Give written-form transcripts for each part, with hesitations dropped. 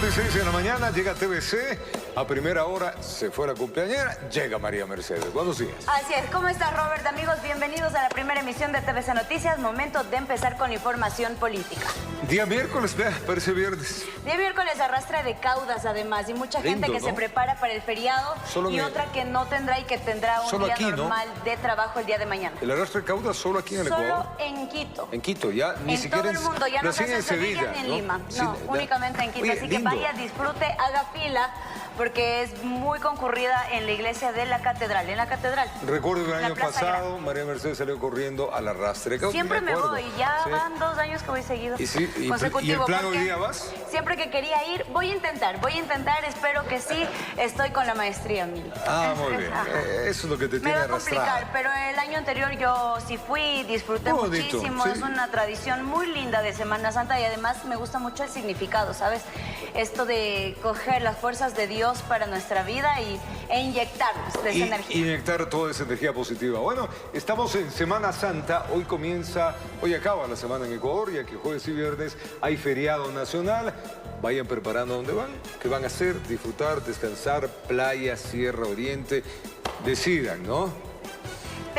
5:56 de la mañana, llega TVC. A primera hora se fue la cumpleañera, llega María Mercedes. Buenos días. Así es. ¿Cómo estás, Robert? Amigos, bienvenidos a la primera emisión de TVC Noticias. Momento de empezar con la información política. Día miércoles, vea, parece viernes. Día miércoles arrastra de caudas, además, y mucha gente Lindo, que ¿no? se prepara para el feriado y otra que no tendrá y que tendrá un Solo día aquí, ¿no? normal de trabajo el día de mañana. El arrastre de caudas solo aquí en el Solo Ecuador. en Quito. En Quito, ya ni En siquiera todo el mundo, ya lo no se hacen hace en en Sevilla ni en ¿no? Lima. Sí, No, únicamente en Quito. Oye, Así que lindo. vaya, disfrute, haga fila, porque es muy concurrida en la iglesia de la catedral. En la catedral. Recuerdo que el la año Plaza pasado Grande. María Mercedes salió corriendo al arrastre de caudas. Siempre me acuerdo. voy, ya Sí. van 2 años que voy seguido. ¿Y el consecutivo, plan hoy porque día vas? Siempre que quería ir, voy a intentar, espero que sí, estoy con la maestría, Mil. Ah, muy bien. Eso es lo que te Me tiene va a complicar, arrastrado. pero el año anterior yo sí fui, disfruté Muy bonito, muchísimo, sí. es una tradición muy linda de Semana Santa y además me gusta mucho el significado, ¿sabes? Esto de coger las fuerzas de Dios para nuestra vida e inyectarnos de esa energía. Inyectar toda esa energía positiva. Bueno, estamos en Semana Santa, hoy acaba la semana en Ecuador, ya que jueves y viernes hay feriado nacional. Vayan preparando dónde van, qué van a hacer, disfrutar, descansar, playa, sierra, oriente, decidan, ¿no?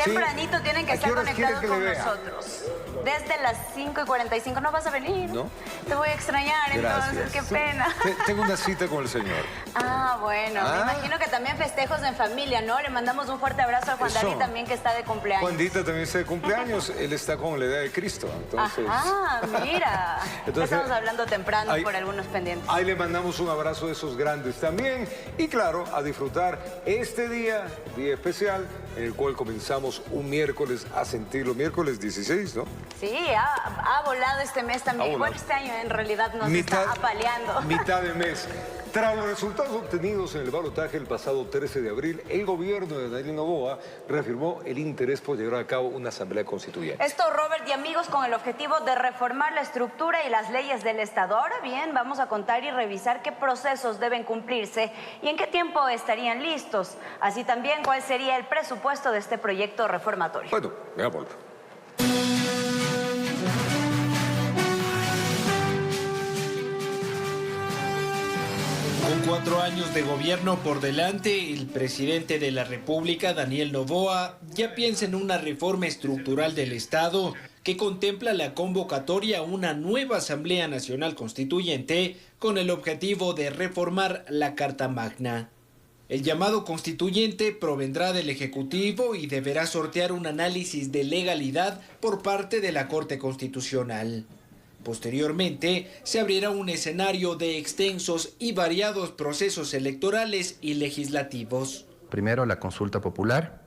Tempranito tienen que ¿A qué estar horas quieren conectados que con le vea? nosotros. Desde las 5:45 no vas a venir. ¿No? Te voy a extrañar, entonces, qué pena. Tengo una cita con el señor. Ah, bueno, me imagino que también festejos en familia, ¿no? Le mandamos un fuerte abrazo a Juan Eso. David también, que está de cumpleaños. Juanita también está de cumpleaños, él está con la edad de Cristo, entonces... Ah, mira. Entonces, Estamos hablando temprano ahí- por algunos pendientes. Ahí le mandamos un abrazo de esos grandes también. Y claro, a disfrutar este día especial, en el cual comenzamos un miércoles a sentirlo. Miércoles 16, ¿no? Sí, ha volado este mes también. Ha volado. Bueno, este año en realidad nos está apaleando. Mitad de mes. Tras los resultados obtenidos en el balotaje el pasado 13 de abril, el gobierno de Daniel Noboa reafirmó el interés por llevar a cabo una asamblea constituyente. Esto, Robert y amigos, con el objetivo de reformar la estructura y las leyes del Estado. Ahora bien, vamos a contar y revisar qué procesos deben cumplirse y en qué tiempo estarían listos. Así también, cuál sería el presupuesto de este proyecto reformatorio. Bueno, veámoslo. Con 4 años de gobierno por delante, el presidente de la República, Daniel Noboa, ya piensa en una reforma estructural del Estado que contempla la convocatoria a una nueva Asamblea Nacional Constituyente con el objetivo de reformar la Carta Magna. El llamado constituyente provendrá del Ejecutivo y deberá sortear un análisis de legalidad por parte de la Corte Constitucional. Posteriormente, se abrirá un escenario de extensos y variados procesos electorales y legislativos. Primero la consulta popular,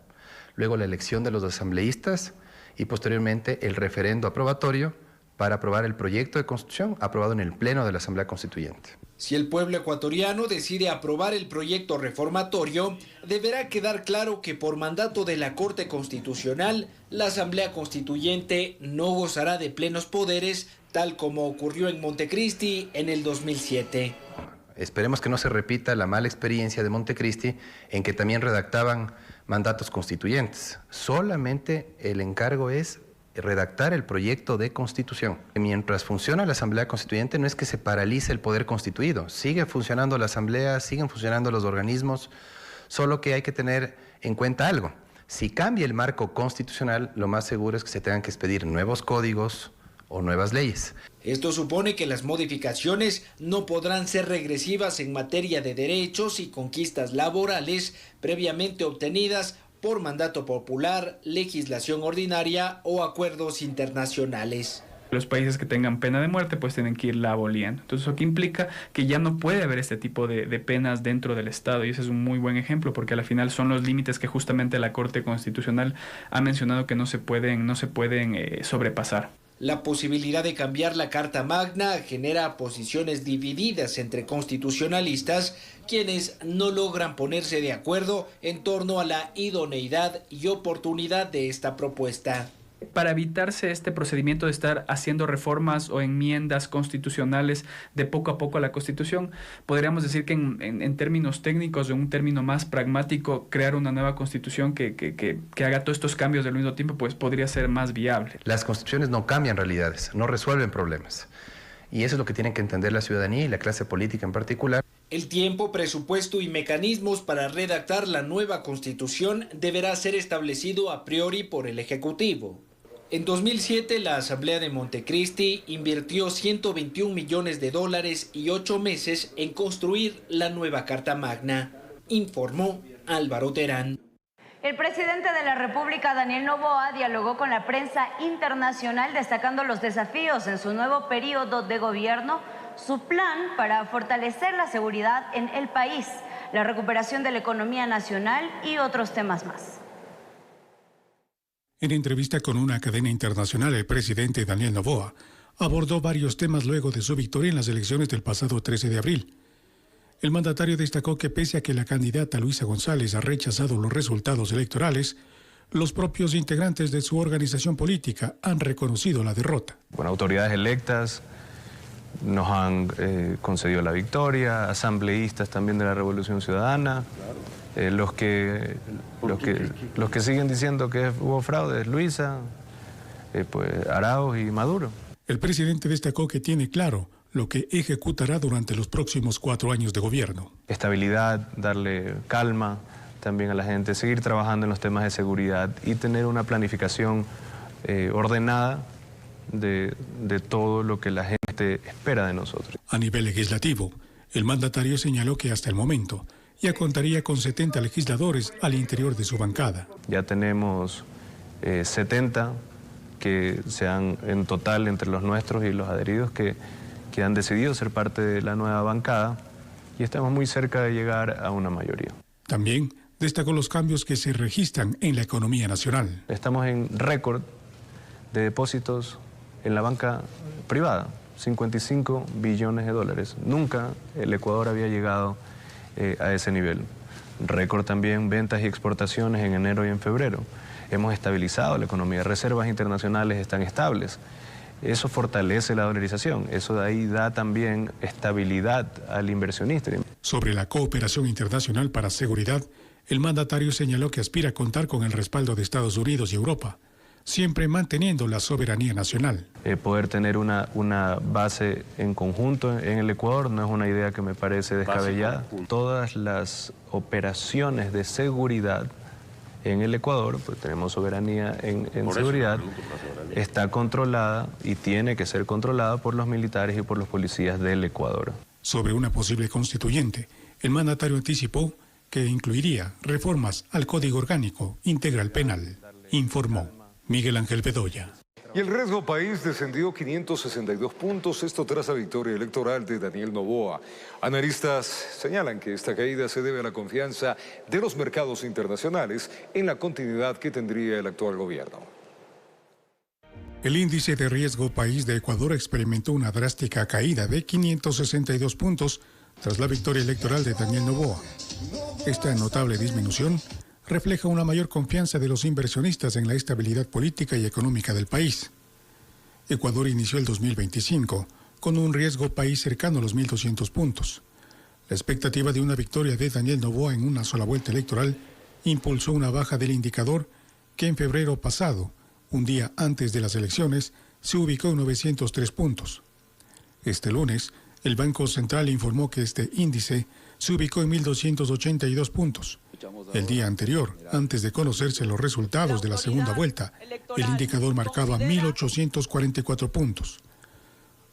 luego la elección de los asambleístas y posteriormente el referendo aprobatorio para aprobar el proyecto de constitución aprobado en el Pleno de la Asamblea Constituyente. Si el pueblo ecuatoriano decide aprobar el proyecto reformatorio, deberá quedar claro que por mandato de la Corte Constitucional, la Asamblea Constituyente no gozará de plenos poderes, tal como ocurrió en Montecristi en el 2007. Esperemos que no se repita la mala experiencia de Montecristi, en que también redactaban mandatos constituyentes. Solamente el encargo es redactar el proyecto de constitución. Mientras funciona la Asamblea Constituyente, no es que se paralice el poder constituido. Sigue funcionando la Asamblea, siguen funcionando los organismos, solo que hay que tener en cuenta algo. Si cambia el marco constitucional, lo más seguro es que se tengan que expedir nuevos códigos o nuevas leyes. Esto supone que las modificaciones no podrán ser regresivas en materia de derechos y conquistas laborales previamente obtenidas por mandato popular, legislación ordinaria o acuerdos internacionales. Los países que tengan pena de muerte pues tienen que irla aboliendo. Entonces, eso que implica que ya no puede haber este tipo de penas dentro del Estado, y ese es un muy buen ejemplo porque al final son los límites que justamente la Corte Constitucional ha mencionado que no se pueden sobrepasar. La posibilidad de cambiar la Carta Magna genera posiciones divididas entre constitucionalistas, quienes no logran ponerse de acuerdo en torno a la idoneidad y oportunidad de esta propuesta. Para evitarse este procedimiento de estar haciendo reformas o enmiendas constitucionales de poco a poco a la Constitución, podríamos decir que en términos técnicos, de un término más pragmático, crear una nueva Constitución que haga todos estos cambios al mismo tiempo, pues podría ser más viable. Las constituciones no cambian realidades, no resuelven problemas. Y eso es lo que tienen que entender la ciudadanía y la clase política en particular. El tiempo, presupuesto y mecanismos para redactar la nueva Constitución deberá ser establecido a priori por el Ejecutivo. En 2007, la Asamblea de Montecristi invirtió $121 millones y 8 meses en construir la nueva Carta Magna, informó Álvaro Terán. El presidente de la República, Daniel Noboa, dialogó con la prensa internacional destacando los desafíos en su nuevo periodo de gobierno, su plan para fortalecer la seguridad en el país, la recuperación de la economía nacional y otros temas más. En entrevista con una cadena internacional, el presidente Daniel Noboa abordó varios temas luego de su victoria en las elecciones del pasado 13 de abril. El mandatario destacó que pese a que la candidata Luisa González ha rechazado los resultados electorales, los propios integrantes de su organización política han reconocido la derrota. Bueno, autoridades electas nos han concedido la victoria, asambleístas también de la Revolución Ciudadana. Los que siguen diciendo que hubo fraude es Luisa, pues Arauz y Maduro. El presidente destacó que tiene claro lo que ejecutará durante los próximos 4 años de gobierno. Estabilidad, darle calma también a la gente, seguir trabajando en los temas de seguridad y tener una planificación ordenada de todo lo que la gente espera de nosotros. A nivel legislativo, el mandatario señaló que hasta el momento ya contaría con 70 legisladores al interior de su bancada. Ya tenemos 70 que sean en total entre los nuestros y los adheridos que han decidido ser parte de la nueva bancada y estamos muy cerca de llegar a una mayoría. También destacó los cambios que se registran en la economía nacional. Estamos en récord de depósitos en la banca privada, 55 billones de dólares. Nunca el Ecuador había llegado a ese nivel. Récord también ventas y exportaciones en enero y en febrero. Hemos estabilizado la economía, reservas internacionales están estables. Eso fortalece la dolarización, eso de ahí da también estabilidad al inversionista. Sobre la cooperación internacional para seguridad, el mandatario señaló que aspira a contar con el respaldo de Estados Unidos y Europa, siempre manteniendo la soberanía nacional. Poder tener una base en conjunto en el Ecuador no es una idea que me parece descabellada. Todas las operaciones de seguridad en el Ecuador, pues tenemos soberanía en seguridad, está controlada y tiene que ser controlada por los militares y por los policías del Ecuador. Sobre una posible constituyente, el mandatario anticipó que incluiría reformas al Código Orgánico Integral Penal, informó Miguel Ángel Bedoya. Y el riesgo país descendió 562 puntos, esto tras la victoria electoral de Daniel Noboa. Analistas señalan que esta caída se debe a la confianza de los mercados internacionales en la continuidad que tendría el actual gobierno. El índice de riesgo país de Ecuador experimentó una drástica caída de 562 puntos tras la victoria electoral de Daniel Noboa. Esta notable disminución refleja una mayor confianza de los inversionistas en la estabilidad política y económica del país. Ecuador inició el 2025 con un riesgo país cercano a los 1.200 puntos. La expectativa de una victoria de Daniel Noboa en una sola vuelta electoral impulsó una baja del indicador que en febrero pasado, un día antes de las elecciones, se ubicó en 903 puntos. Este lunes, el Banco Central informó que este índice se ubicó en 1.282 puntos. El día anterior, antes de conocerse los resultados de la segunda vuelta, el indicador marcaba 1.844 puntos.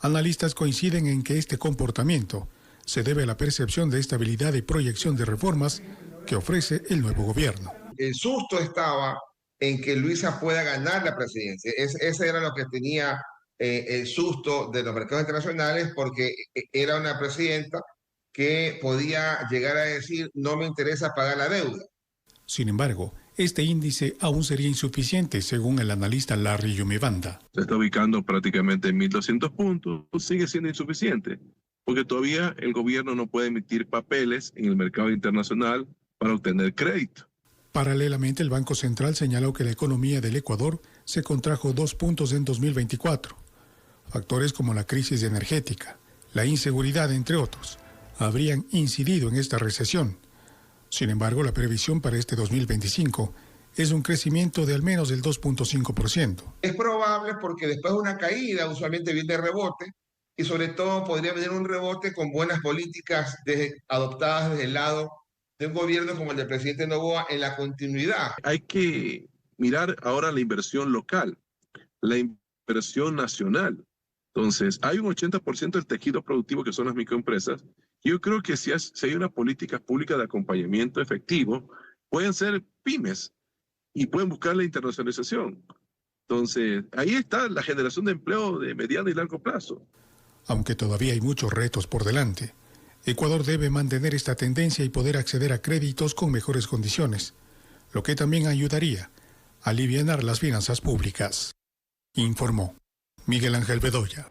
Analistas coinciden en que este comportamiento se debe a la percepción de estabilidad y proyección de reformas que ofrece el nuevo gobierno. El susto estaba en que Luisa pueda ganar la presidencia. Ese era lo que tenía el susto de los mercados internacionales, porque era una presidenta que podía llegar a decir: no me interesa pagar la deuda. Sin embargo, este índice aún sería insuficiente, según el analista Larry Yumibanda. Se está ubicando prácticamente en 1.200 puntos, sigue siendo insuficiente, porque todavía el gobierno no puede emitir papeles en el mercado internacional para obtener crédito. Paralelamente, el Banco Central señaló que la economía del Ecuador se contrajo 2 puntos en 2024. Factores como la crisis energética, la inseguridad, entre otros, habrían incidido en esta recesión. Sin embargo, la previsión para este 2025 es un crecimiento de al menos el 2.5%. Es probable porque después de una caída usualmente viene rebote y sobre todo podría venir un rebote con buenas políticas adoptadas desde el lado de un gobierno como el del presidente Noboa en la continuidad. Hay que mirar ahora la inversión local, la inversión nacional. Entonces, hay un 80% del tejido productivo que son las microempresas. Yo creo que si hay una política pública de acompañamiento efectivo, pueden ser pymes y pueden buscar la internacionalización. Entonces, ahí está la generación de empleo de mediano y largo plazo. Aunque todavía hay muchos retos por delante, Ecuador debe mantener esta tendencia y poder acceder a créditos con mejores condiciones, lo que también ayudaría a alivianar las finanzas públicas, informó Miguel Ángel Bedoya.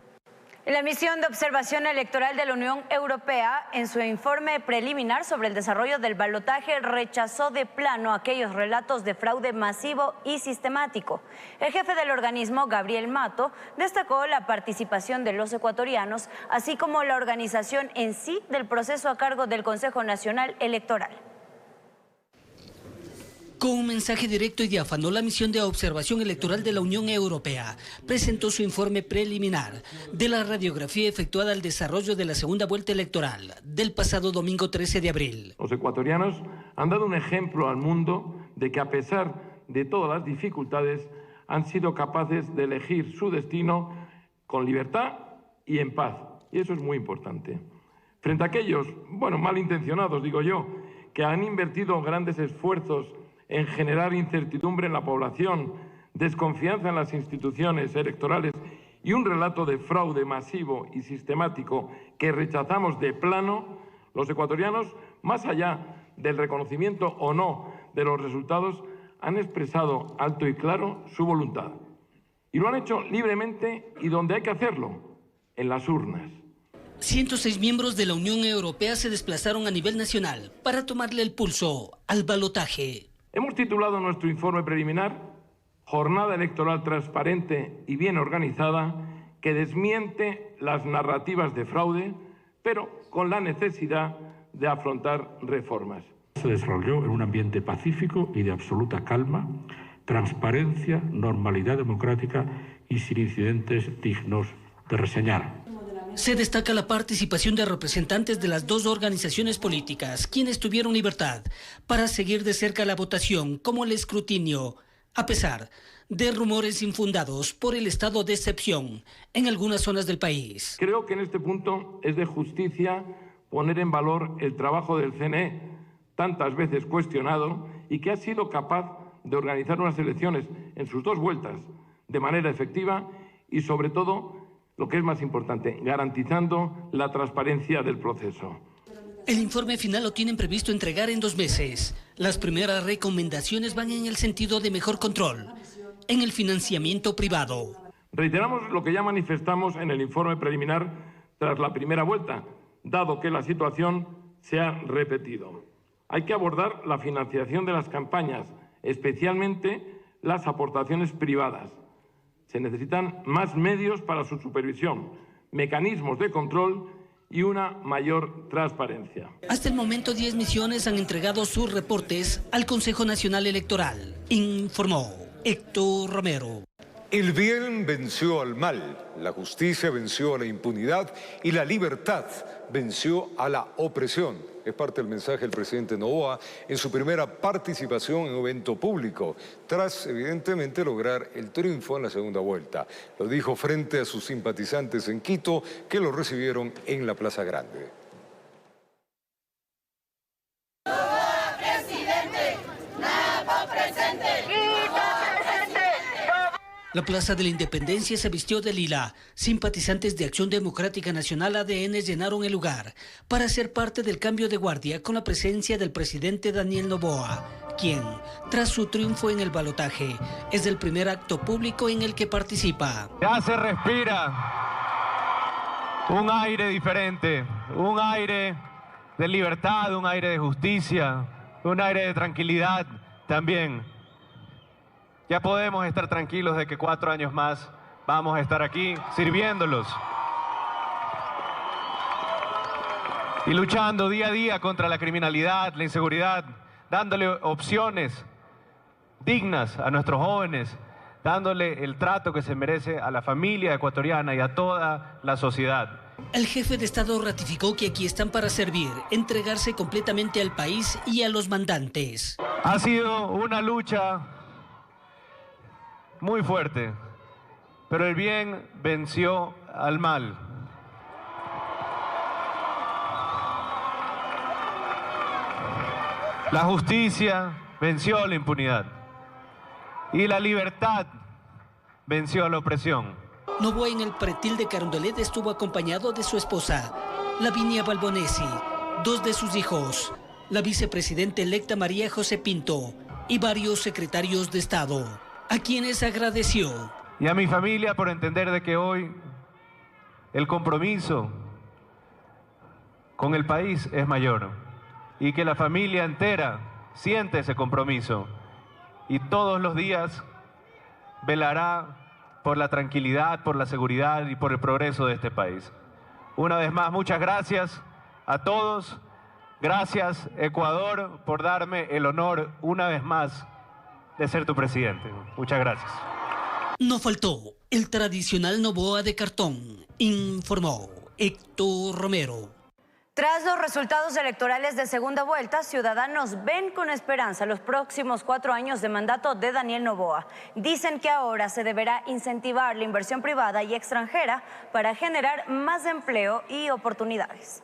La misión de observación electoral de la Unión Europea, en su informe preliminar sobre el desarrollo del balotaje, rechazó de plano aquellos relatos de fraude masivo y sistemático. El jefe del organismo, Gabriel Mato, destacó la participación de los ecuatorianos, así como la organización en sí del proceso a cargo del Consejo Nacional Electoral. Con un mensaje directo y diáfano, la misión de observación electoral de la Unión Europea presentó su informe preliminar de la radiografía efectuada al desarrollo de la segunda vuelta electoral del pasado domingo 13 de abril. Los ecuatorianos han dado un ejemplo al mundo de que a pesar de todas las dificultades han sido capaces de elegir su destino con libertad y en paz. Y eso es muy importante. Frente a aquellos, malintencionados, digo yo, que han invertido grandes esfuerzos en generar incertidumbre en la población, desconfianza en las instituciones electorales y un relato de fraude masivo y sistemático que rechazamos de plano, los ecuatorianos, más allá del reconocimiento o no de los resultados, han expresado alto y claro su voluntad. Y lo han hecho libremente y donde hay que hacerlo, en las urnas. 106 miembros de la Unión Europea se desplazaron a nivel nacional para tomarle el pulso al balotaje. Hemos titulado nuestro informe preliminar Jornada electoral transparente y bien organizada que desmiente las narrativas de fraude, pero con la necesidad de afrontar reformas. Se desarrolló en un ambiente pacífico y de absoluta calma, transparencia, normalidad democrática y sin incidentes dignos de reseñar. Se destaca la participación de representantes de las dos organizaciones políticas, quienes tuvieron libertad para seguir de cerca la votación como el escrutinio, a pesar de rumores infundados por el estado de excepción en algunas zonas del país. Creo que en este punto es de justicia poner en valor el trabajo del CNE, tantas veces cuestionado, y que ha sido capaz de organizar unas elecciones en sus dos vueltas de manera efectiva y, sobre todo, lo que es más importante, garantizando la transparencia del proceso. El informe final lo tienen previsto entregar en 2 meses. Las primeras recomendaciones van en el sentido de mejor control en el financiamiento privado. Reiteramos lo que ya manifestamos en el informe preliminar tras la primera vuelta, dado que la situación se ha repetido. Hay que abordar la financiación de las campañas, especialmente las aportaciones privadas. Se necesitan más medios para su supervisión, mecanismos de control y una mayor transparencia. Hasta el momento 10 misiones han entregado sus reportes al Consejo Nacional Electoral, informó Héctor Romero. El bien venció al mal, la justicia venció a la impunidad y la libertad venció a la opresión. Es parte del mensaje del presidente Noboa en su primera participación en un evento público, tras evidentemente lograr el triunfo en la segunda vuelta. Lo dijo frente a sus simpatizantes en Quito, que lo recibieron en la Plaza Grande. Noboa presidente, Napo presente, Quito presente. La Plaza de la Independencia se vistió de lila. Simpatizantes de Acción Democrática Nacional ADN llenaron el lugar para ser parte del cambio de guardia con la presencia del presidente Daniel Noboa, quien, tras su triunfo en el balotaje, es el primer acto público en el que participa. Ya se respira un aire diferente, un aire de libertad, un aire de justicia, un aire de tranquilidad también. Ya podemos estar tranquilos de que 4 años más vamos a estar aquí sirviéndolos y luchando día a día contra la criminalidad, la inseguridad, dándole opciones dignas a nuestros jóvenes, dándole el trato que se merece a la familia ecuatoriana y a toda la sociedad. El jefe de Estado ratificó que aquí están para servir, entregarse completamente al país y a los mandantes. Ha sido una lucha muy fuerte, pero el bien venció al mal. La justicia venció a la impunidad y la libertad venció a la opresión. Noboa en el pretil de Carondelet estuvo acompañado de su esposa, Lavinia Balbonesi, 2 de sus hijos, la vicepresidenta electa María José Pinto y varios secretarios de Estado, a quienes agradeció. Y a mi familia por entender de que hoy el compromiso con el país es mayor y que la familia entera siente ese compromiso y todos los días velará por la tranquilidad, por la seguridad y por el progreso de este país. Una vez más, muchas gracias a todos. Gracias, Ecuador, por darme el honor una vez más de ser tu presidente. Muchas gracias. No faltó el tradicional Noboa de cartón, informó Héctor Romero. Tras los resultados electorales de segunda vuelta, ciudadanos ven con esperanza los próximos 4 años de mandato de Daniel Noboa. Dicen que ahora se deberá incentivar la inversión privada y extranjera para generar más empleo y oportunidades.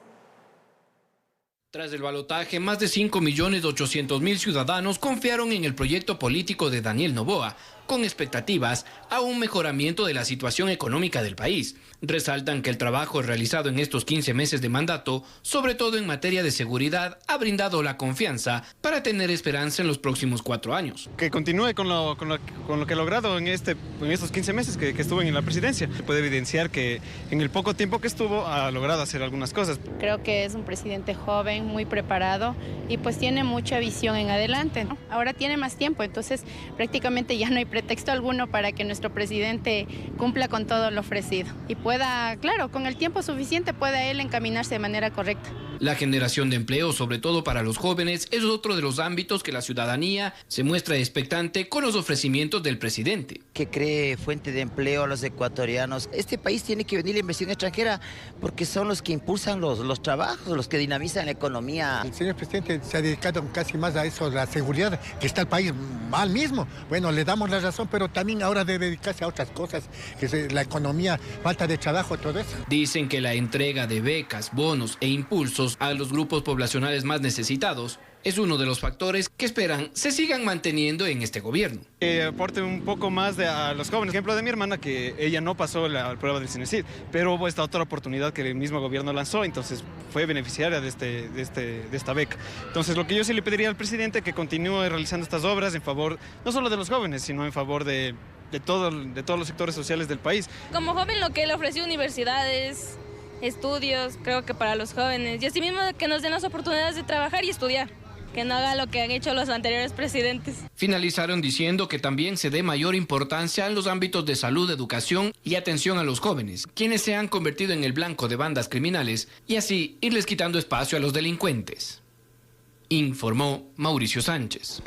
Tras el balotaje, más de 5.800.000 ciudadanos confiaron en el proyecto político de Daniel Noboa, con expectativas a un mejoramiento de la situación económica del país. Resaltan que el trabajo realizado en estos 15 meses de mandato, sobre todo en materia de seguridad, ha brindado la confianza para tener esperanza en los próximos 4 años. Que continúe con lo que ha logrado en estos 15 meses que estuvo en la presidencia. Se puede evidenciar que en el poco tiempo que estuvo ha logrado hacer algunas cosas. Creo que es un presidente joven, muy preparado y pues tiene mucha visión en adelante, ¿no? Ahora tiene más tiempo, entonces prácticamente ya no hay pretexto alguno para que nuestro presidente cumpla con todo lo ofrecido y pueda, claro, con el tiempo suficiente pueda él encaminarse de manera correcta. La generación de empleo, sobre todo para los jóvenes, es otro de los ámbitos que la ciudadanía se muestra expectante con los ofrecimientos del presidente. Que cree fuente de empleo a los ecuatorianos. Este país tiene que venir la inversión extranjera porque son los que impulsan los trabajos, los que dinamizan la economía. El señor presidente se ha dedicado casi más a eso, a la seguridad, que está el país mal mismo. Bueno, le damos la razón, pero también ahora debe dedicarse a otras cosas, que es la economía, falta de trabajo, todo eso. Dicen que la entrega de becas, bonos e impulsos a los grupos poblacionales más necesitados es uno de los factores que esperan se sigan manteniendo en este gobierno. Aporte un poco más a los jóvenes. Ejemplo de mi hermana, que ella no pasó la prueba del CENESID, pero hubo esta otra oportunidad que el mismo gobierno lanzó, entonces fue beneficiaria de esta beca. Entonces lo que yo sí le pediría al presidente que continúe realizando estas obras en favor no solo de los jóvenes, sino en favor de todos los sectores sociales del país. Como joven, lo que él ofreció, universidades, estudios, creo que para los jóvenes, y así mismo que nos den las oportunidades de trabajar y estudiar, que no haga lo que han hecho los anteriores presidentes. Finalizaron diciendo que también se dé mayor importancia en los ámbitos de salud, educación y atención a los jóvenes, quienes se han convertido en el blanco de bandas criminales, y así irles quitando espacio a los delincuentes. Informó Mauricio Sánchez.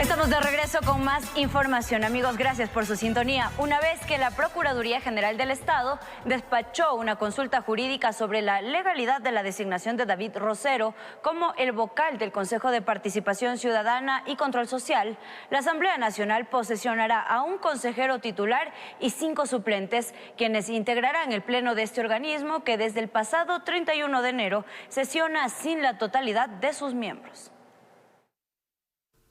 Estamos de regreso con más información. Amigos, gracias por su sintonía. Una vez que la Procuraduría General del Estado despachó una consulta jurídica sobre la legalidad de la designación de David Rosero como el vocal del Consejo de Participación Ciudadana y Control Social, la Asamblea Nacional posesionará a un consejero titular y 5 suplentes, quienes integrarán el pleno de este organismo que desde el pasado 31 de enero sesiona sin la totalidad de sus miembros.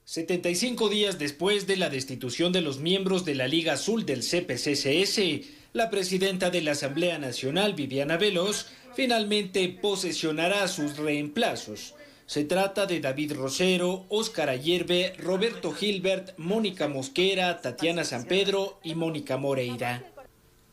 75 días después de la destitución de los miembros de la Liga Azul del CPCCS, la presidenta de la Asamblea Nacional, Viviana Veloz, finalmente posesionará a sus reemplazos. Se trata de David Rosero, Óscar Ayerbe, Roberto Gilbert, Mónica Mosquera, Tatiana Sampedro y Mónica Moreira.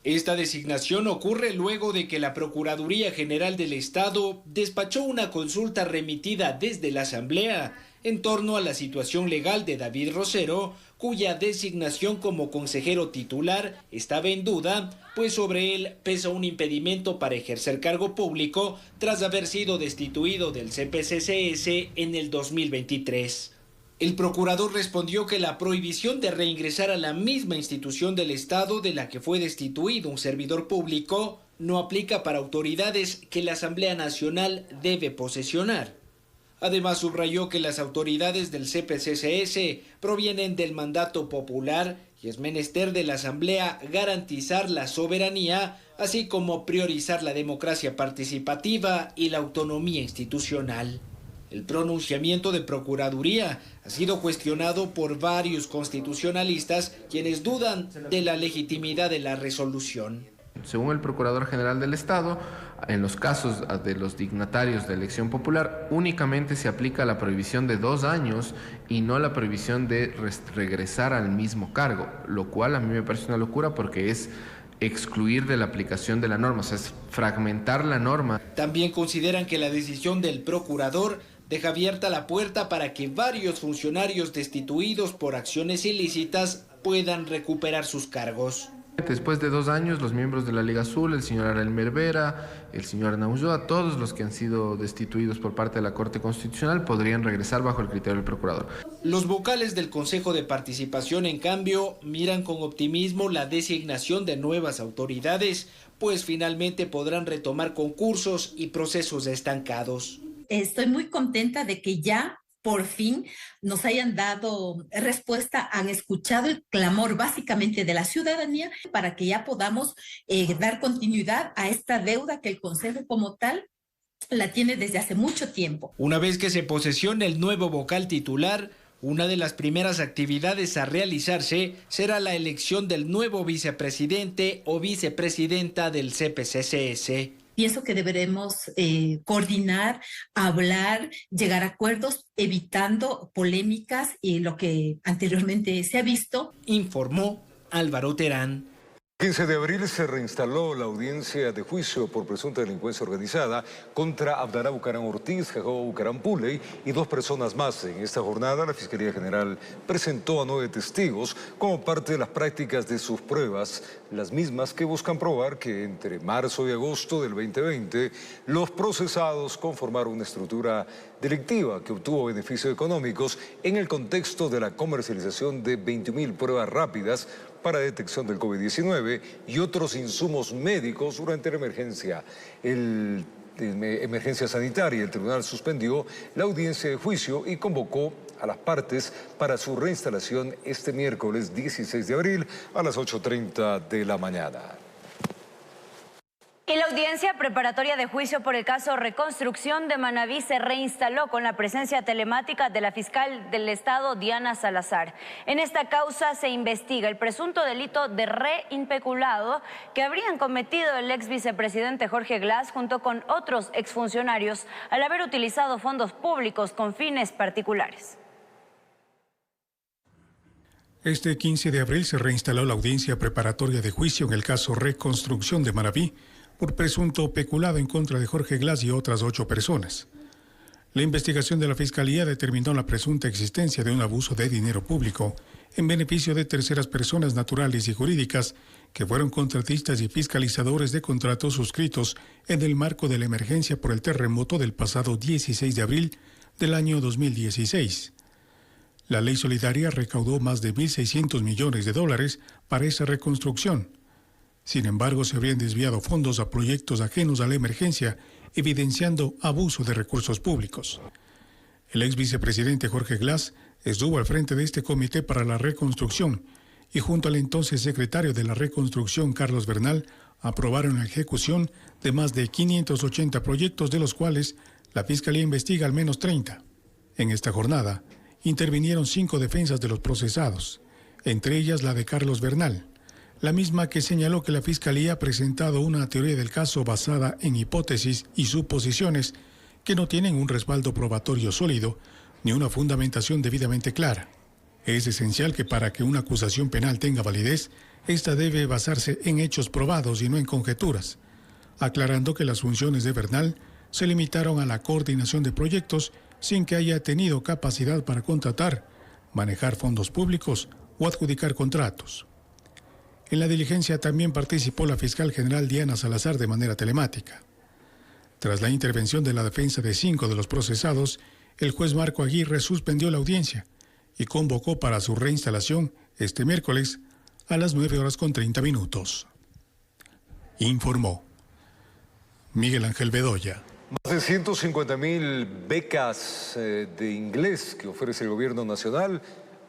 Esta designación ocurre luego de que la Procuraduría General del Estado despachó una consulta remitida desde la Asamblea en torno a la situación legal de David Rosero, cuya designación como consejero titular estaba en duda, pues sobre él pesa un impedimento para ejercer cargo público tras haber sido destituido del CPCCS en el 2023. El procurador respondió que la prohibición de reingresar a la misma institución del Estado de la que fue destituido un servidor público no aplica para autoridades que la Asamblea Nacional debe posesionar. Además, subrayó que las autoridades del CPCCS provienen del mandato popular y es menester de la Asamblea garantizar la soberanía, así como priorizar la democracia participativa y la autonomía institucional. El pronunciamiento de Procuraduría ha sido cuestionado por varios constitucionalistas, quienes dudan de la legitimidad de la resolución. Según el Procurador General del Estado, en los casos de los dignatarios de elección popular, únicamente se aplica la prohibición de 2 años y no la prohibición de regresar al mismo cargo, lo cual a mí me parece una locura porque es excluir de la aplicación de la norma, o sea, es fragmentar la norma. También consideran que la decisión del procurador deja abierta la puerta para que varios funcionarios destituidos por acciones ilícitas puedan recuperar sus cargos. Después de 2 años, los miembros de la Liga Azul, el señor Arelmer Vera, el señor Naulloa, todos los que han sido destituidos por parte de la Corte Constitucional podrían regresar bajo el criterio del procurador. Los vocales del Consejo de Participación, en cambio, miran con optimismo la designación de nuevas autoridades, pues finalmente podrán retomar concursos y procesos estancados. Estoy muy contenta de que ya por fin nos hayan dado respuesta, han escuchado el clamor básicamente de la ciudadanía para que ya podamos dar continuidad a esta deuda que el Consejo como tal la tiene desde hace mucho tiempo. Una vez que se posesione el nuevo vocal titular, una de las primeras actividades a realizarse será la elección del nuevo vicepresidente o vicepresidenta del CPCCS. Pienso que deberemos coordinar, hablar, llegar a acuerdos, evitando polémicas y lo que anteriormente se ha visto. Informó Álvaro Terán. 15 de abril se reinstaló la audiencia de juicio por presunta delincuencia organizada contra Abdalá Bucaram Ortiz, Jacobo Bucaram Puley y 2 personas más. En esta jornada, la Fiscalía General presentó a 9 testigos como parte de las prácticas de sus pruebas, las mismas que buscan probar que entre marzo y agosto del 2020 los procesados conformaron una estructura delictiva que obtuvo beneficios económicos en el contexto de la comercialización de 21.000 pruebas rápidas para detección del COVID-19 y otros insumos médicos durante la emergencia sanitaria. El tribunal suspendió la audiencia de juicio y convocó a las partes para su reinstalación este miércoles 16 de abril a las 8:30 de la mañana. Y la audiencia preparatoria de juicio por el caso Reconstrucción de Manabí se reinstaló con la presencia telemática de la fiscal del Estado, Diana Salazar. En esta causa se investiga el presunto delito de reimpeculado que habrían cometido el ex vicepresidente Jorge Glass junto con otros exfuncionarios al haber utilizado fondos públicos con fines particulares. Este 15 de abril se reinstaló la audiencia preparatoria de juicio en el caso Reconstrucción de Manabí por presunto peculado en contra de Jorge Glass y otras 8 personas. La investigación de la Fiscalía determinó la presunta existencia de un abuso de dinero público en beneficio de terceras personas naturales y jurídicas que fueron contratistas y fiscalizadores de contratos suscritos en el marco de la emergencia por el terremoto del pasado 16 de abril del año 2016. La ley solidaria recaudó más de $1.600 millones para esa reconstrucción. Sin embargo, se habrían desviado fondos a proyectos ajenos a la emergencia, evidenciando abuso de recursos públicos. El ex vicepresidente Jorge Glass estuvo al frente de este comité para la reconstrucción y junto al entonces secretario de la reconstrucción, Carlos Bernal, aprobaron la ejecución de más de 580 proyectos, de los cuales la Fiscalía investiga al menos 30. En esta jornada, intervinieron 5 defensas de los procesados, entre ellas la de Carlos Bernal, la misma que señaló que la Fiscalía ha presentado una teoría del caso basada en hipótesis y suposiciones que no tienen un respaldo probatorio sólido ni una fundamentación debidamente clara. Es esencial que para que una acusación penal tenga validez, esta debe basarse en hechos probados y no en conjeturas, aclarando que las funciones de Bernal se limitaron a la coordinación de proyectos sin que haya tenido capacidad para contratar, manejar fondos públicos o adjudicar contratos. En la diligencia también participó la fiscal general Diana Salazar de manera telemática. Tras la intervención de la defensa de 5 de los procesados, el juez Marco Aguirre suspendió la audiencia, y convocó para su reinstalación este miércoles a las 9:30. Informó Miguel Ángel Bedoya. Más de 150.000 becas de inglés que ofrece el gobierno nacional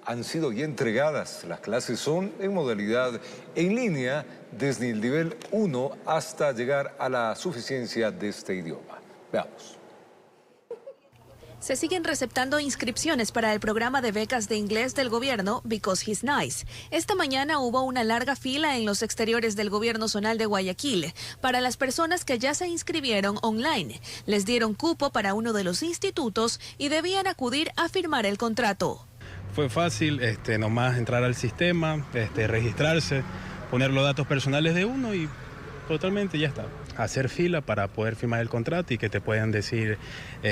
han sido ya entregadas. Las clases son en modalidad en línea desde el nivel 1 hasta llegar a la suficiencia de este idioma. Veamos. Se siguen receptando inscripciones para el programa de becas de inglés del gobierno Because He's Nice. Esta mañana hubo una larga fila en los exteriores del gobierno zonal de Guayaquil para las personas que ya se inscribieron online. Les dieron cupo para uno de los institutos y debían acudir a firmar el contrato. Fue fácil, nomás entrar al sistema, registrarse, poner los datos personales de uno y totalmente ya está. Hacer fila para poder firmar el contrato y que te puedan decir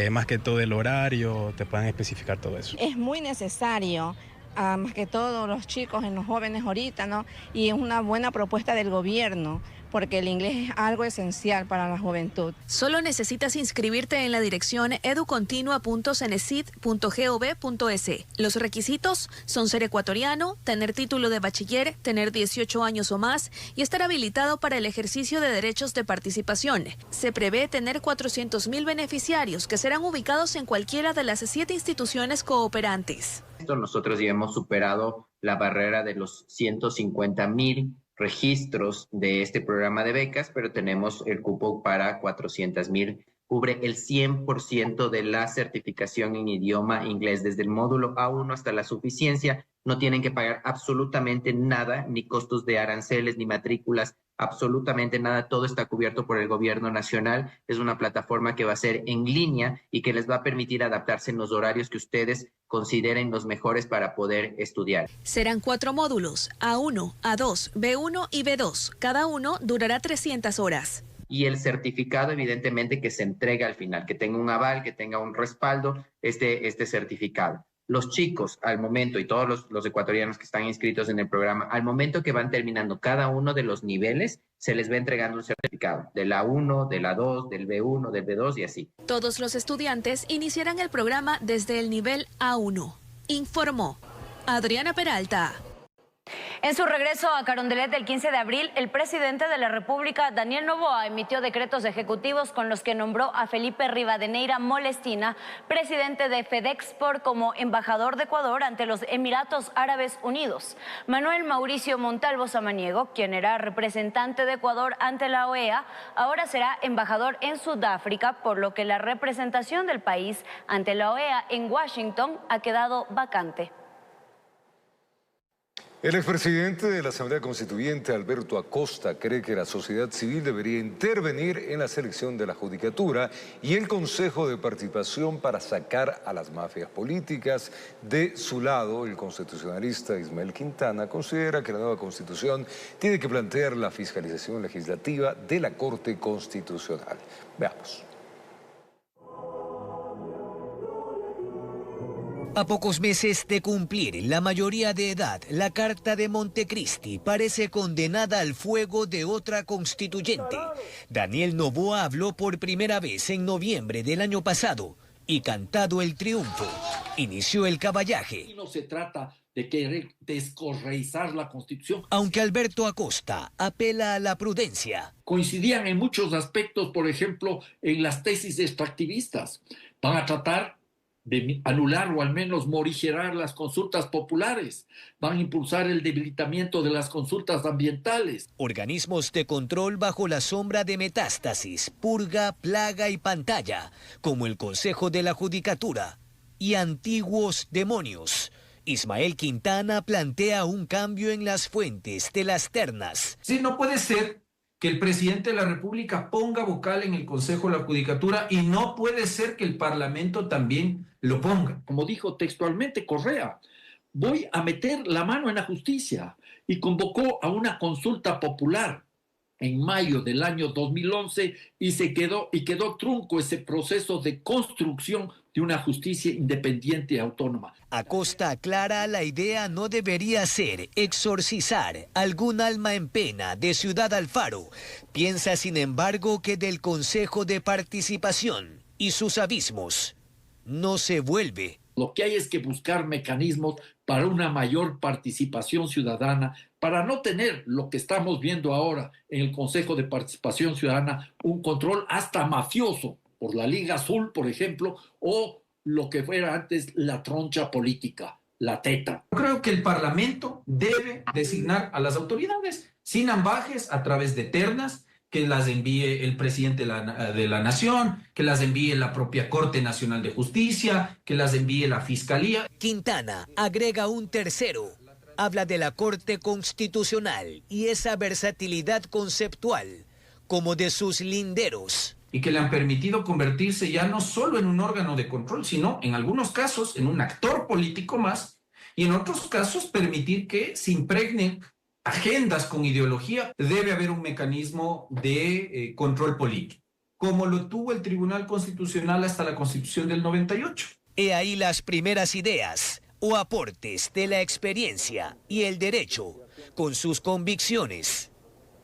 más que todo el horario, te puedan especificar todo eso. Es muy necesario, más que todo los chicos, en los jóvenes ahorita, ¿no? Y es una buena propuesta del gobierno, porque el inglés es algo esencial para la juventud. Solo necesitas inscribirte en la dirección educontinua.cenecit.gov.es. Los requisitos son ser ecuatoriano, tener título de bachiller, tener 18 años o más y estar habilitado para el ejercicio de derechos de participación. Se prevé tener 400.000 beneficiarios que serán ubicados en cualquiera de las 7 instituciones cooperantes. Nosotros ya hemos superado la barrera de los 150.000 registros de este programa de becas, pero tenemos el cupo para 400.000. Cubre el 100% de la certificación en idioma inglés, desde el módulo A1 hasta la suficiencia. No tienen que pagar absolutamente nada, ni costos de aranceles, ni matrículas, absolutamente nada. Todo está cubierto por el gobierno nacional. Es una plataforma que va a ser en línea y que les va a permitir adaptarse en los horarios que ustedes consideren los mejores para poder estudiar. Serán 4 módulos, A1, A2, B1 y B2. Cada uno durará 300 horas. Y el certificado, evidentemente, que se entrega al final, que tenga un aval, que tenga un respaldo, este certificado. Los chicos, al momento, y todos los ecuatorianos que están inscritos en el programa, al momento que van terminando cada uno de los niveles, se les va entregando un certificado, del A1, del A2, del B1, del B2 y así. Todos los estudiantes iniciarán el programa desde el nivel A1. Informó Adriana Peralta. En su regreso a Carondelet del 15 de abril, el presidente de la República, Daniel Noboa, emitió decretos ejecutivos con los que nombró a Felipe Rivadeneira Molestina, presidente de FedExport, como embajador de Ecuador ante los Emiratos Árabes Unidos. Manuel Mauricio Montalvo Samaniego, quien era representante de Ecuador ante la OEA, ahora será embajador en Sudáfrica, por lo que la representación del país ante la OEA en Washington ha quedado vacante. El expresidente de la Asamblea Constituyente, Alberto Acosta, cree que la sociedad civil debería intervenir en la selección de la judicatura y el Consejo de Participación para sacar a las mafias políticas. De su lado, el constitucionalista Ismael Quintana considera que la nueva Constitución tiene que plantear la fiscalización legislativa de la Corte Constitucional. Veamos. A pocos meses de cumplir la mayoría de edad, la Carta de Montecristi parece condenada al fuego de otra constituyente. Daniel Noboa habló por primera vez en noviembre del año pasado y, cantado el triunfo, inició el caballaje. No se trata de querer descorreizar la Constitución. Aunque Alberto Acosta apela a la prudencia. Coincidían en muchos aspectos, por ejemplo, en las tesis extractivistas. Van a tratar de anular o al menos morigerar las consultas populares. Van a impulsar el debilitamiento de las consultas ambientales. Organismos de control bajo la sombra de Metástasis, Purga, Plaga y Pantalla, como el Consejo de la Judicatura, y antiguos demonios. Ismael Quintana plantea un cambio en las fuentes de las ternas. Sí, no puede ser que el presidente de la República ponga vocal en el Consejo de la Judicatura y no puede ser que el Parlamento también lo ponga. Como dijo textualmente Correa, voy a meter la mano en la justicia, y convocó a una consulta popular en mayo del año 2011 y quedó trunco ese proceso de construcción de una justicia independiente y autónoma. Acosta aclara, la idea no debería ser exorcizar algún alma en pena de Ciudad Alfaro. Piensa, sin embargo, que del Consejo de Participación y sus abismos no se vuelve Lo que hay es que buscar mecanismos para una mayor participación ciudadana, para no tener lo que estamos viendo ahora en el Consejo de Participación Ciudadana, un control hasta mafioso por la Liga Azul, por ejemplo, o lo que fuera antes la troncha política, la teta. Creo que el Parlamento debe designar a las autoridades sin ambajes a través de ternas, que las envíe el presidente de la Nación, que las envíe la propia Corte Nacional de Justicia, que las envíe la Fiscalía. Quintana agrega un tercero. Habla de la Corte Constitucional y esa versatilidad conceptual, como de sus linderos. Y que le han permitido convertirse ya no solo en un órgano de control, sino en algunos casos en un actor político más, y en otros casos permitir que se impregnen agendas con ideología. Debe haber un mecanismo de control político, como lo tuvo el Tribunal Constitucional hasta la Constitución del 98. He ahí las primeras ideas o aportes de la experiencia y el derecho, con sus convicciones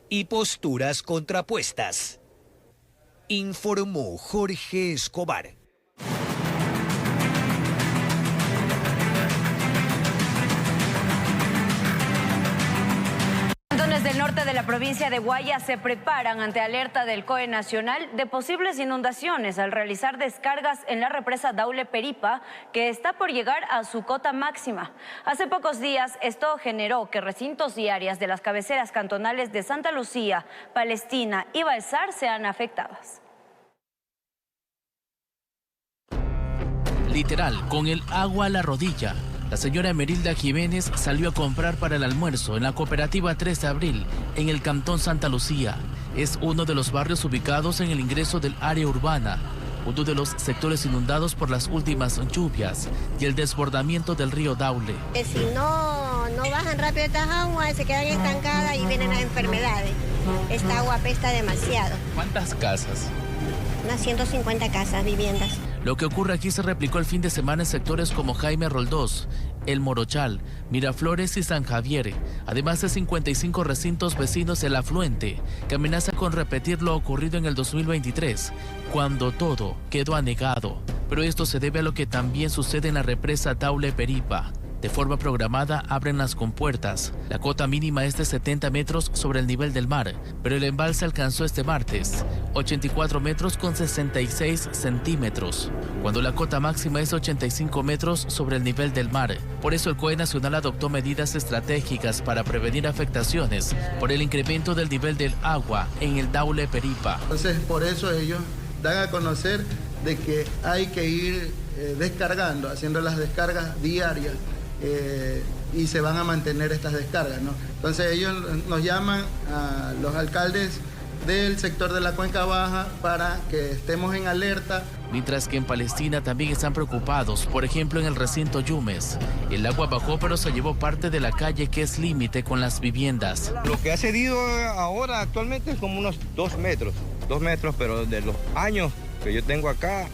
y posturas contrapuestas. Informó Jorge Escobar. Cantones del norte de la provincia de Guaya se preparan ante alerta del COE Nacional de posibles inundaciones al realizar descargas en la represa Daule Peripa, que está por llegar a su cota máxima. Hace pocos días esto generó que recintos y áreas de las cabeceras cantonales de Santa Lucía, Palestina y Balsar sean afectadas. Literal, con el agua a la rodilla. La señora Emerilda Jiménez salió a comprar para el almuerzo en la cooperativa 3 de Abril, en el cantón Santa Lucía. Es uno de los barrios ubicados en el ingreso del área urbana, uno de los sectores inundados por las últimas lluvias y el desbordamiento del río Daule. Si no bajan rápido estas aguas, se quedan estancadas y vienen las enfermedades. Esta agua apesta demasiado. ¿Cuántas casas? Unas 150 casas, viviendas. Lo que ocurre aquí se replicó el fin de semana en sectores como Jaime Roldós, El Morochal, Miraflores y San Javier, además de 55 recintos vecinos del afluente, que amenaza con repetir lo ocurrido en el 2023, cuando todo quedó anegado. Pero esto se debe a lo que también sucede en la represa Daule Peripa. De forma programada abren las compuertas. La cota mínima es de 70 metros sobre el nivel del mar, pero el embalse alcanzó este martes 84 metros con 66 centímetros, cuando la cota máxima es 85 metros sobre el nivel del mar. Por eso el COE Nacional adoptó medidas estratégicas para prevenir afectaciones por el incremento del nivel del agua en el Daule Peripa. Entonces, por eso ellos dan a conocer de que hay que ir descargando, haciendo las descargas diarias. Y se van a mantener estas descargas, ¿no? Entonces ellos nos llaman a los alcaldes del sector de la Cuenca Baja para que estemos en alerta. Mientras que en Palestina también están preocupados, por ejemplo en el recinto Yumes. El agua bajó pero se llevó parte de la calle que es límite con las viviendas. Lo que ha cedido ahora actualmente es como unos 2 metros, pero de los años que yo tengo acá,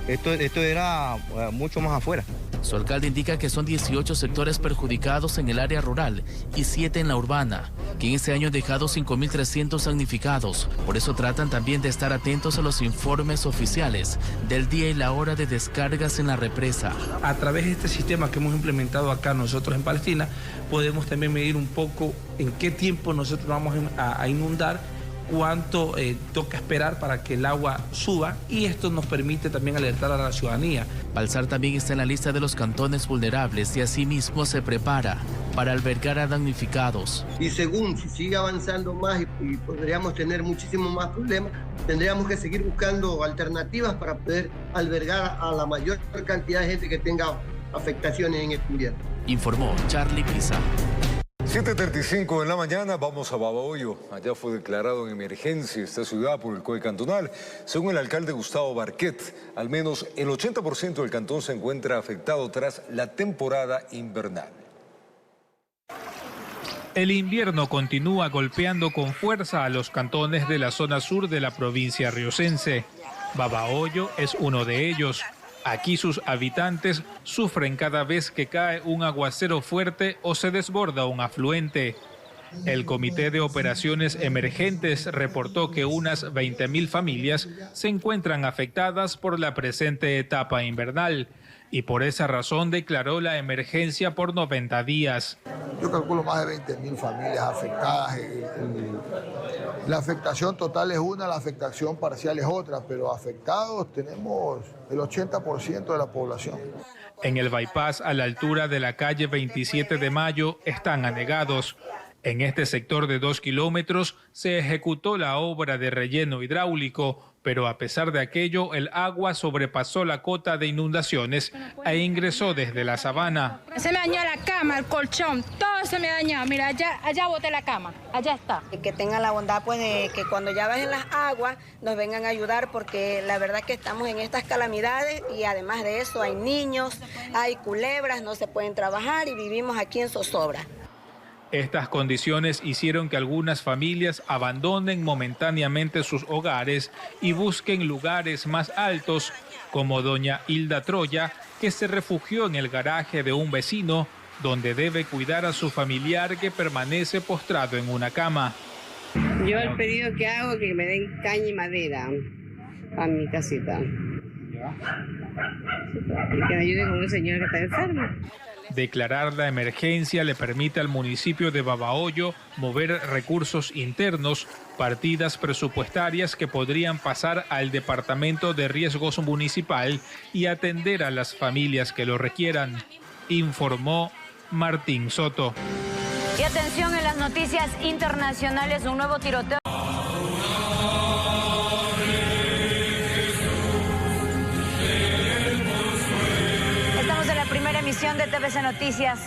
esto era mucho más afuera. Su alcalde indica que son 18 sectores perjudicados en el área rural y 7 en la urbana, que en este año han dejado 5.300 damnificados. Por eso tratan también de estar atentos a los informes oficiales del día y la hora de descargas en la represa. A través de este sistema que hemos implementado acá nosotros en Palestina, podemos también medir un poco en qué tiempo nosotros vamos a inundar, cuánto toca esperar para que el agua suba, y esto nos permite también alertar a la ciudadanía. Balsar también está en la lista de los cantones vulnerables y asimismo se prepara para albergar a damnificados. Y según si sigue avanzando más y podríamos tener muchísimos más problemas, tendríamos que seguir buscando alternativas para poder albergar a la mayor cantidad de gente que tenga afectaciones en este invierno. Informó Charlie Pisa. 7:35 de la mañana, vamos a Babahoyo. Allá fue declarado en emergencia esta ciudad por el COE cantonal. Según el alcalde Gustavo Barquet, al menos el 80% del cantón se encuentra afectado tras la temporada invernal. El invierno continúa golpeando con fuerza a los cantones de la zona sur de la provincia riocense. Babahoyo es uno de ellos. Aquí sus habitantes sufren cada vez que cae un aguacero fuerte o se desborda un afluente. El Comité de Operaciones Emergentes reportó que unas 20.000 familias se encuentran afectadas por la presente etapa invernal. y por esa razón declaró la emergencia por 90 días. Yo calculo más de 20.000 familias afectadas. La afectación total es una, la afectación parcial es otra, pero afectados tenemos el 80% de la población. En el bypass a la altura de la calle 27 de Mayo están anegados. En este sector de 2 kilómetros se ejecutó la obra de relleno hidráulico, pero a pesar de aquello, el agua sobrepasó la cota de inundaciones e ingresó desde la sabana. Se me dañó la cama, el colchón, todo se me dañó. Mira, allá boté la cama, allá está. Que tengan la bondad pues de que cuando ya bajen las aguas nos vengan a ayudar, porque la verdad que estamos en estas calamidades y además de eso hay niños, hay culebras, no se pueden trabajar y vivimos aquí en zozobra. Estas condiciones hicieron que algunas familias abandonen momentáneamente sus hogares y busquen lugares más altos, como doña Hilda Troya, que se refugió en el garaje de un vecino, donde debe cuidar a su familiar que permanece postrado en una cama. Yo el pedido que hago es que me den caña y madera a mi casita. Y que me ayude con un señor que está enfermo. Declarar la emergencia le permite al municipio de Babahoyo mover recursos internos, partidas presupuestarias que podrían pasar al Departamento de Riesgos Municipal y atender a las familias que lo requieran, informó Martín Soto. Y atención, en las noticias internacionales, un nuevo tiroteo. Primera emisión de TVC Noticias.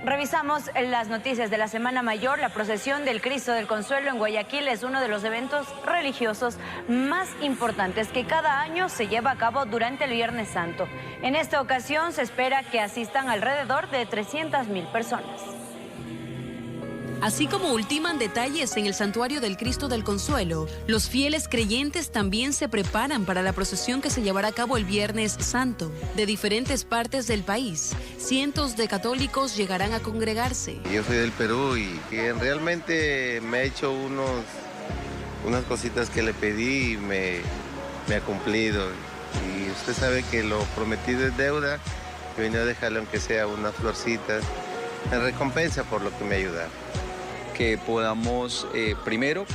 Revisamos las noticias de la Semana Mayor. La procesión del Cristo del Consuelo en Guayaquil es uno de los eventos religiosos más importantes que cada año se lleva a cabo durante el Viernes Santo. En esta ocasión se espera que asistan alrededor de 300.000 personas. Así como ultiman detalles en el Santuario del Cristo del Consuelo, los fieles creyentes también se preparan para la procesión que se llevará a cabo el Viernes Santo. De diferentes partes del país, cientos de católicos llegarán a congregarse. Yo soy del Perú y realmente me ha hecho unas cositas que le pedí y me ha cumplido. Y usted sabe que lo prometido es deuda, que vine a dejarle aunque sea unas florcitas en recompensa por lo que me ayuda. Que podamos primero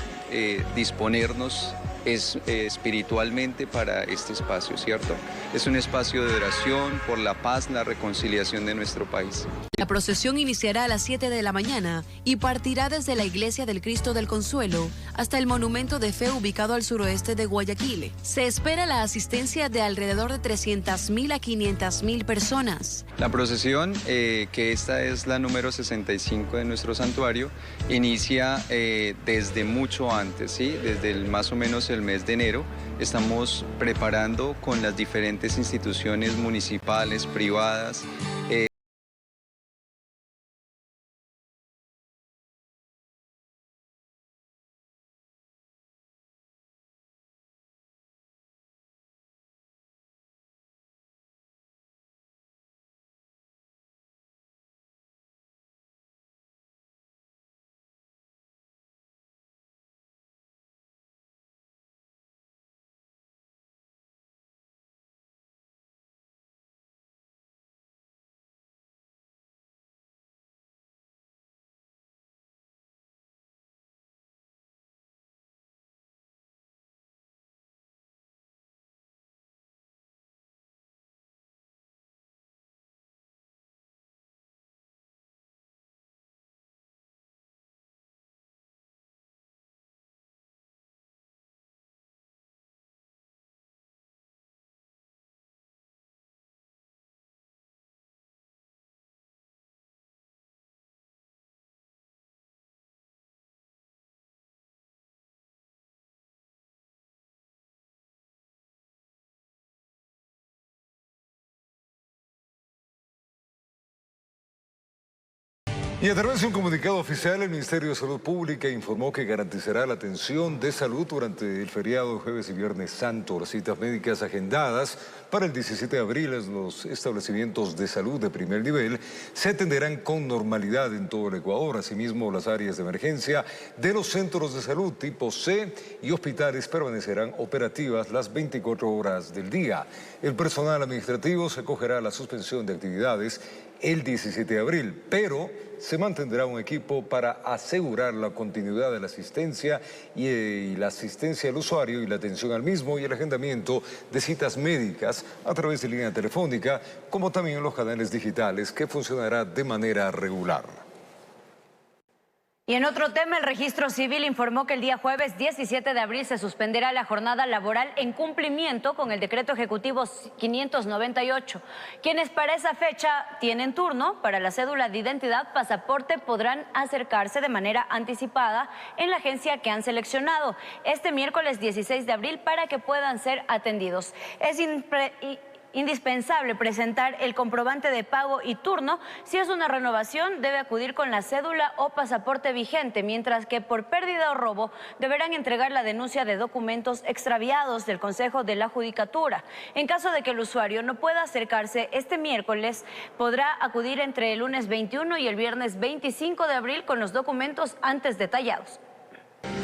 disponernos espiritualmente para este espacio, ¿cierto? Es un espacio de oración por la paz, la reconciliación de nuestro país. La procesión iniciará a las 7 de la mañana y partirá desde la Iglesia del Cristo del Consuelo hasta el Monumento de Fe ubicado al suroeste de Guayaquil. Se espera la asistencia de alrededor de 300.000 a 500.000 personas. La procesión, que esta es la número 65 de nuestro santuario, inicia desde mucho antes, ¿sí? Desde más o menos el mes de enero. Estamos preparando con las diferentes instituciones municipales, privadas. Y a través de un comunicado oficial, el Ministerio de Salud Pública informó que garantizará la atención de salud durante el feriado de Jueves y Viernes Santo. Las citas médicas agendadas para Para el 17 de abril, los establecimientos de salud de primer nivel se atenderán con normalidad en todo el Ecuador. Asimismo, las áreas de emergencia de los centros de salud tipo C y hospitales permanecerán operativas las 24 horas del día. El personal administrativo se acogerá a la suspensión de actividades el 17 de abril, pero se mantendrá un equipo para asegurar la continuidad de la asistencia y la asistencia al usuario y la atención al mismo y el agendamiento de citas médicas a través de línea telefónica, como también los canales digitales, que funcionará de manera regular. Y en otro tema, el Registro Civil informó que el día jueves 17 de abril se suspenderá la jornada laboral en cumplimiento con el Decreto Ejecutivo 598. Quienes para esa fecha tienen turno para la cédula de identidad, pasaporte, podrán acercarse de manera anticipada en la agencia que han seleccionado este miércoles 16 de abril para que puedan ser atendidos. Es indispensable presentar el comprobante de pago y turno. Si es una renovación, debe acudir con la cédula o pasaporte vigente, mientras que por pérdida o robo deberán entregar la denuncia de documentos extraviados del Consejo de la Judicatura. En caso de que el usuario no pueda acercarse este miércoles, podrá acudir entre el lunes 21 y el viernes 25 de abril con los documentos antes detallados.